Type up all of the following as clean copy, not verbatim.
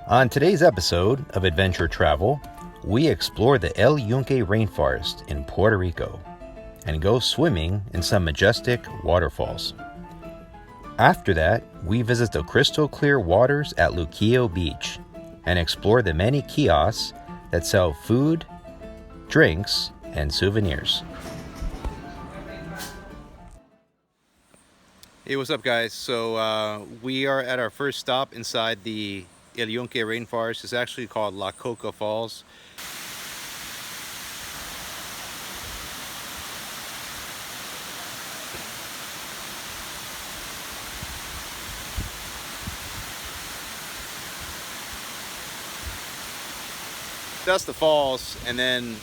On today's episode of Adventure Travel, we explore the Yunque Rainforest in Puerto Rico and go swimming in some majestic waterfalls. After that, we visit the crystal clear waters at Luquillo Beach and explore the many kiosks that sell food, drinks, and souvenirs. Hey, what's up, guys? So we are at our first stop inside the Yunque Rainforest. It's actually called La Coca Falls. That's the falls, and then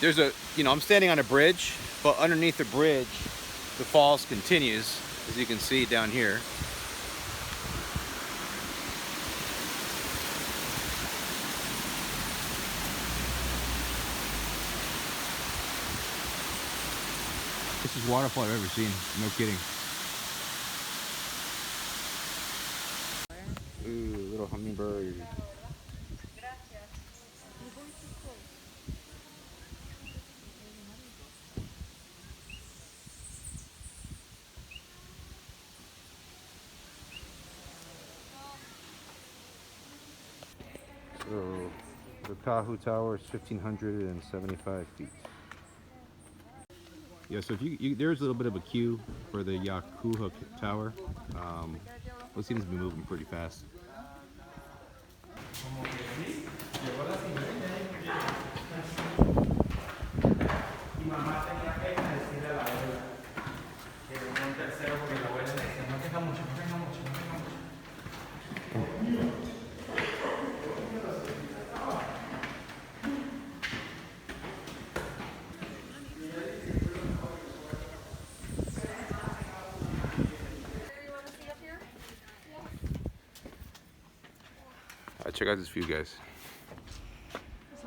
there's I'm standing on a bridge, but underneath the bridge, the falls continues, as you can see down here. This is waterfall I've ever seen, no kidding. Ooh, little hummingbird. So the Tahoe Tower is 1,575 feet. Yeah, so if there's a little bit of a queue for the Yakuha Tower. It seems to be moving pretty fast. Check out this view, guys.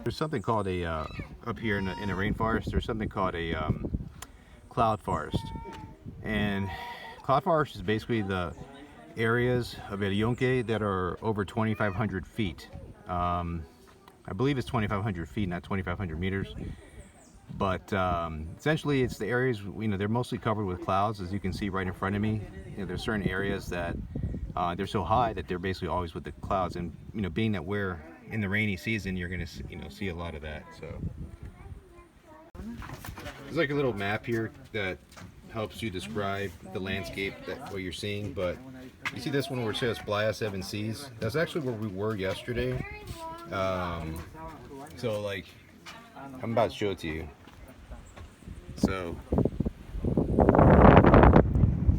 There's something called up here in the rainforest, there's something called a cloud forest. And cloud forest is basically the areas of El Yunque that are over 2,500 feet. I believe it's 2,500 feet, not 2,500 meters. But essentially it's the areas, they're mostly covered with clouds, as you can see right in front of me. There's certain areas that they're so high that they're basically always with the clouds, and being that we're in the rainy season, you're gonna see a lot of that. So there's like a little map here that helps you describe the landscape what you're seeing. But you see this one where it says Playa Seven Seas. That's actually where we were yesterday. So like, I'm about to show it to you. So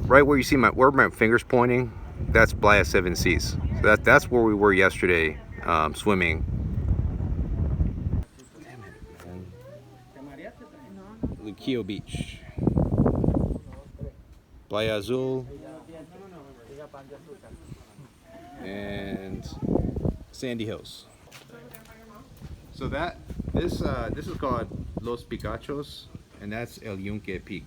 right where you see where my finger's pointing, that's Playa Seven Seas. So that's where we were yesterday, swimming. Damn it, man. Luquillo Beach, Playa Azul, and Sandy Hills. So this is called Los Picachos, and that's El Yunque Peak.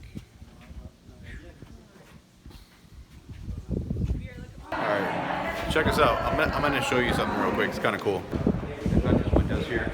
Alright, check us out. I'm gonna show you something real quick. It's kind of cool. I've got these windows here.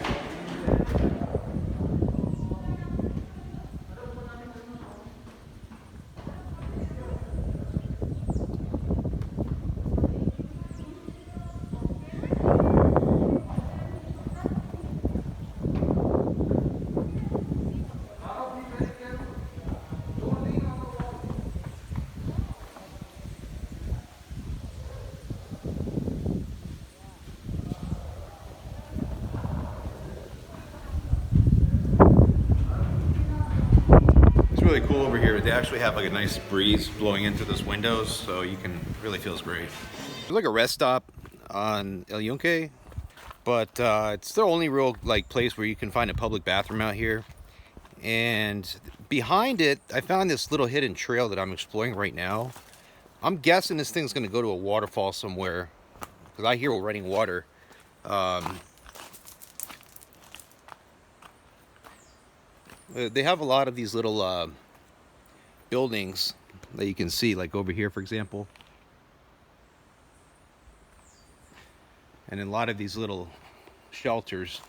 Really cool over here. They actually have like a nice breeze blowing into those windows, so you can really feels great. There's like a rest stop on El Yunque, but it's the only real place where you can find a public bathroom out here. And behind it, I found this little hidden trail that I'm exploring right now. I'm guessing this thing's going to go to a waterfall somewhere, because I hear running water. They have a lot of these little buildings that you can see, like over here, for example. And a lot of these little shelters,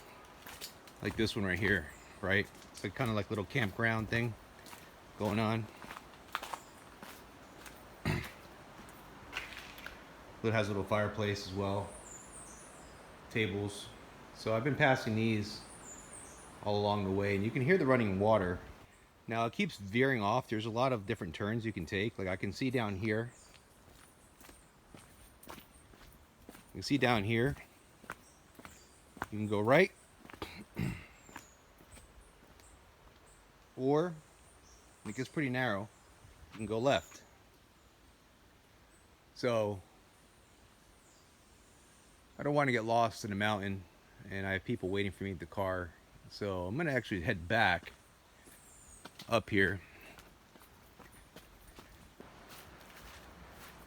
like this one right here, right? It's like kind of like little campground thing going on. It has a little fireplace as well, tables. So I've been passing these all along the way, and you can hear the running water. Now it keeps veering off. There's a lot of different turns you can take. Like I can see down here. You can see down here. You can go right, or it gets pretty narrow. You can go left. So I don't want to get lost in the mountain, and I have people waiting for me at the car. So I'm gonna actually head back up here.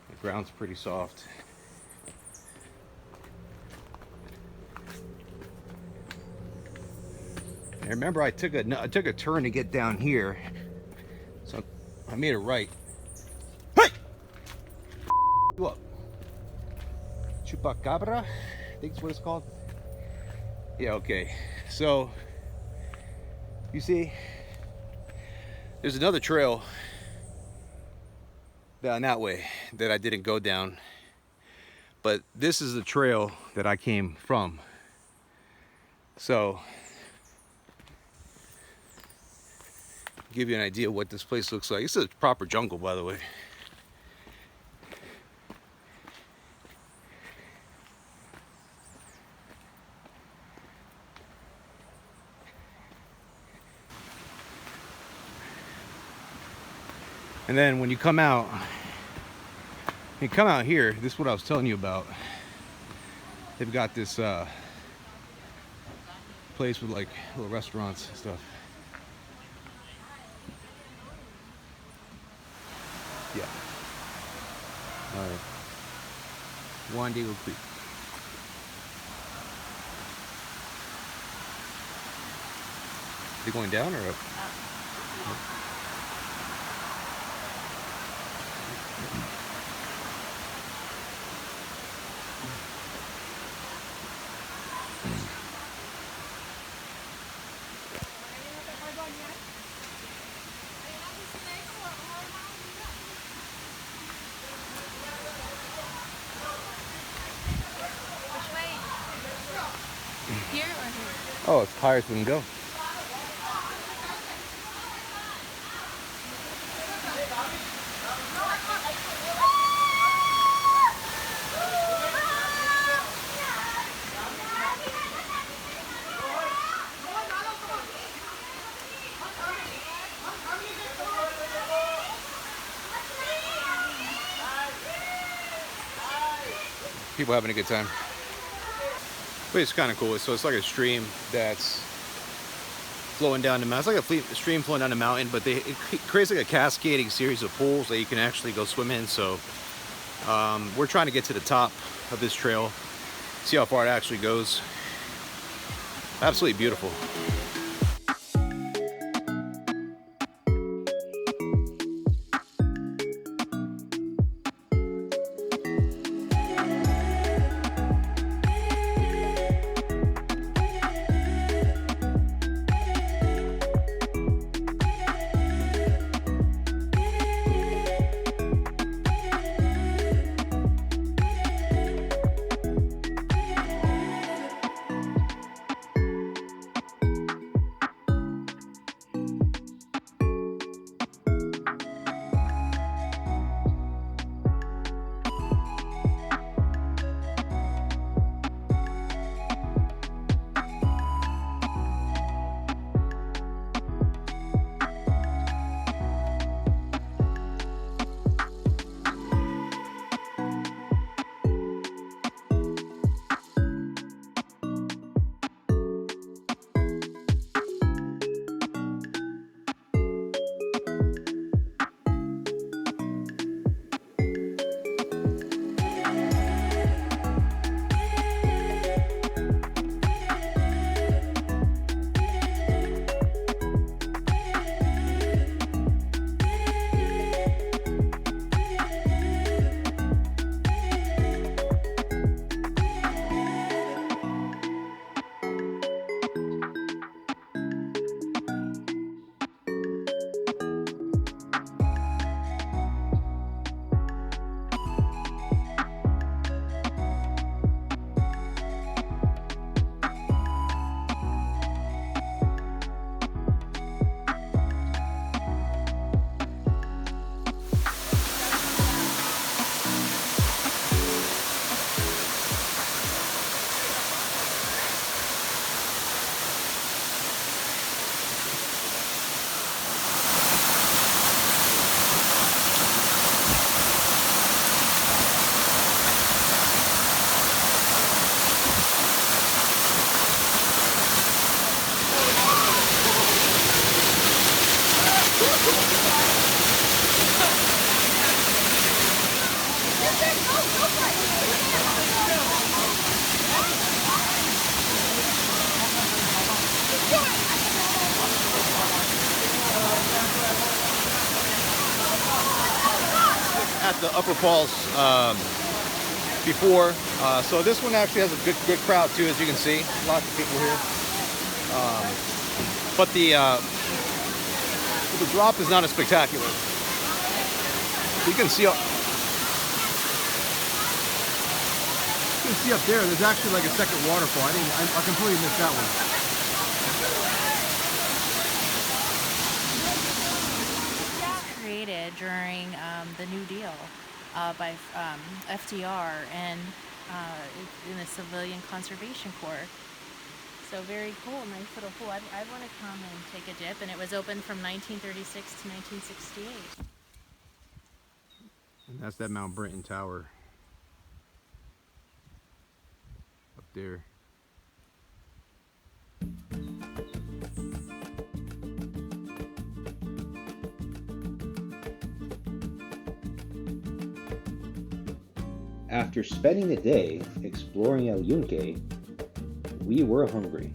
The ground's pretty soft. And remember, I took a turn to get down here, so I made a right. Hey! You up? Chupacabra? I think that's what it's called. Yeah, okay. So you see, there's another trail down that way that I didn't go down, but this is the trail that I came from. So give you an idea what this place looks like. This is a proper jungle, by the way. And then when you come out here, this is what I was telling you about. They've got this place with like little restaurants and stuff. Yeah. All right. Juan Diego Creek. Are they going down or up? Here or here? Oh, it's higher as we can go. People having a good time. But it's kind of cool. So it's like a stream that's flowing down the mountain. It's like a stream flowing down the mountain, but it creates like a cascading series of pools that you can actually go swim in. So we're trying to get to the top of this trail, see how far it actually goes. Absolutely beautiful. upper falls before, so this one actually has a good crowd too, as you can see. Lots of people here, but the drop is not as spectacular. You can see up there. There's actually like a second waterfall. I completely missed that one. Created during the New Deal by FDR and in the Civilian Conservation Corps. So very cool, nice little pool. I want to come and take a dip, and it was open from 1936 to 1968. And that's that Mount Brenton Tower up there. After spending the day exploring El Yunque, we were hungry.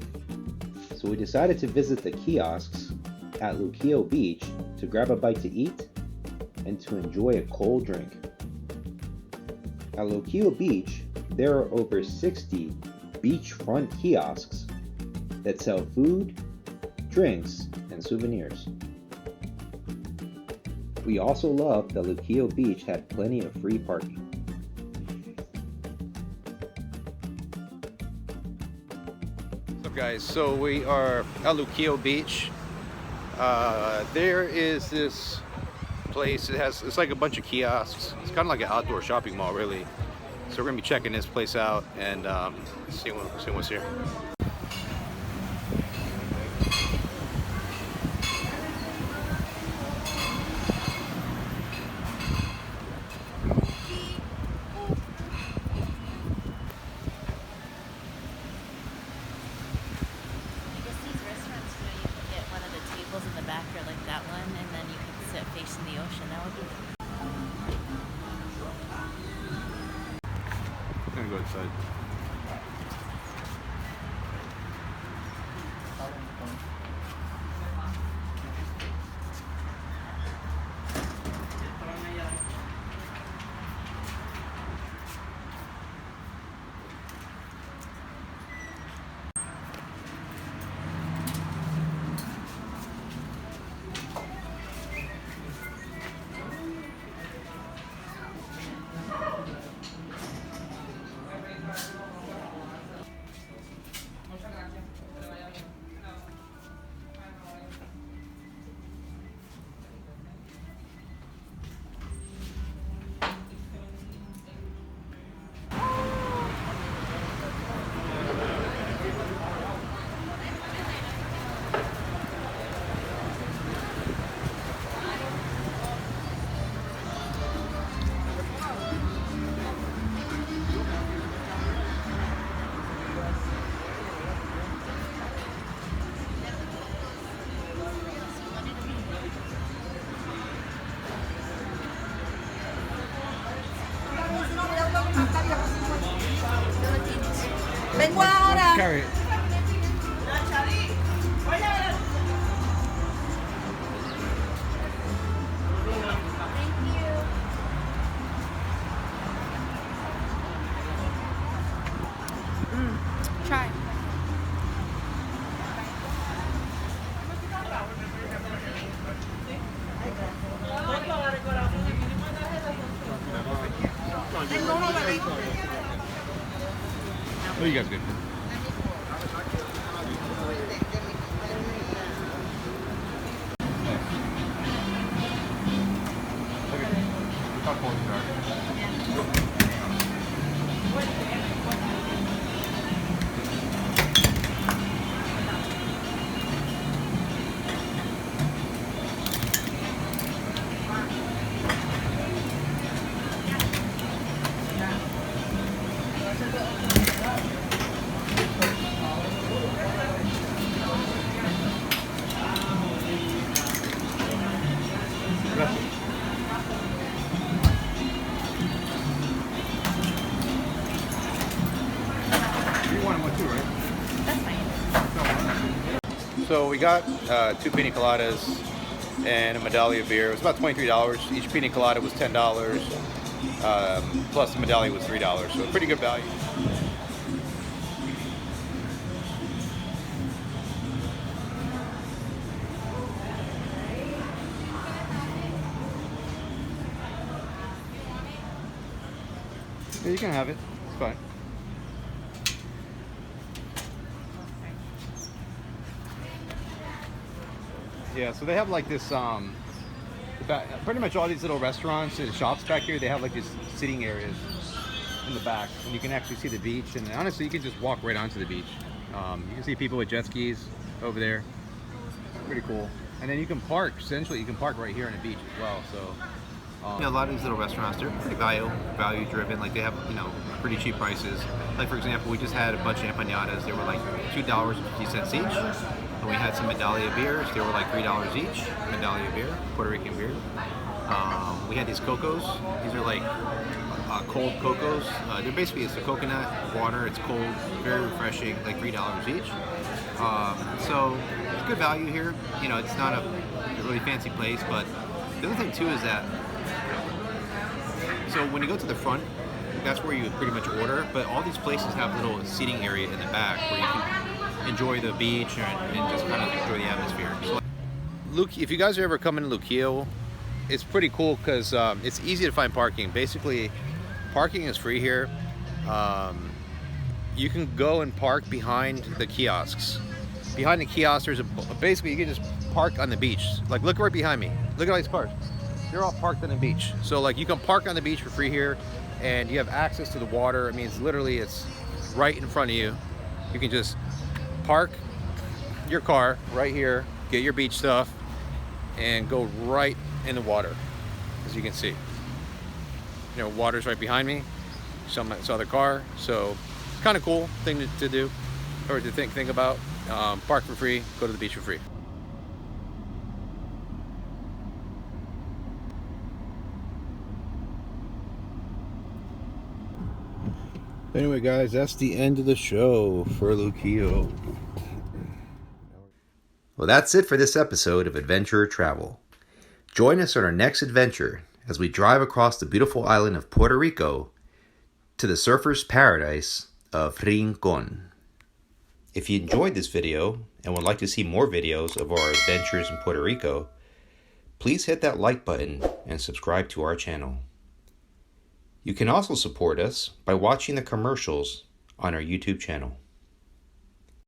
So we decided to visit the kiosks at Luquillo Beach to grab a bite to eat and to enjoy a cold drink. At Luquillo Beach, there are over 60 beachfront kiosks that sell food, drinks, and souvenirs. We also loved that Luquillo Beach had plenty of free parking. Guys, so we are at Luquillo Beach. There is this place. It's like a bunch of kiosks. It's kind of like an outdoor shopping mall, really. So we're gonna be checking this place out and see what's here. In the back or like that one, and then you can sit facing the ocean. That would be I'm gonna go inside. Vengo ahora. Carry it. try. What are you guys good? So we got 2 pina coladas and a medallia beer. It was about $23. Each pina colada was $10. plus the medallion was $3, so a pretty good value. Yeah, you can have it. It's fine. Yeah, so they have like this, pretty much all these little restaurants and shops back here, they have like these sitting areas in the back, and you can actually see the beach, and honestly, you can just walk right onto the beach. You can see people with jet skis over there. Pretty cool. And then you can park, essentially, you can park right here on the beach as well, so. You know, a lot of these little restaurants, they're pretty value driven. Like they have, you know, pretty cheap prices. Like for example, we just had a bunch of empanadas. They were like $2.50 each. And we had some Medallia beers. They were like $3 each. Medallia beer, Puerto Rican beer. We had these cocos. These are like cold cocos. They're basically, it's a coconut water. It's cold, very refreshing, like $3 each. So it's good value here. You know, it's not a really fancy place, but the other thing too is that, so when you go to the front, that's where you pretty much order, but all these places have little seating area in the back where you can enjoy the beach and just kind of enjoy the atmosphere. So, if you guys are ever coming to Luquillo, it's pretty cool because it's easy to find parking. Basically, parking is free here. You can go and park behind the kiosks. Behind the kiosks, there's basically you can just park on the beach. Like look right behind me. Look at all these cars. They're all parked on the beach. So like you can park on the beach for free here, and you have access to the water. I mean, it's right in front of you. You can just park your car right here, get your beach stuff, and go right in the water, as you can see. You know, water's right behind me. Some other car. So kind of cool thing to do, or to think about. Park for free, go to the beach for free. Anyway guys, that's the end of the show for Luquillo. Well, that's it for this episode of Adventure Travel. Join us on our next adventure as we drive across the beautiful island of Puerto Rico to the surfer's paradise of Rincon. If you enjoyed this video and would like to see more videos of our adventures in Puerto Rico, please hit that like button and subscribe to our channel. You can also support us by watching the commercials on our YouTube channel.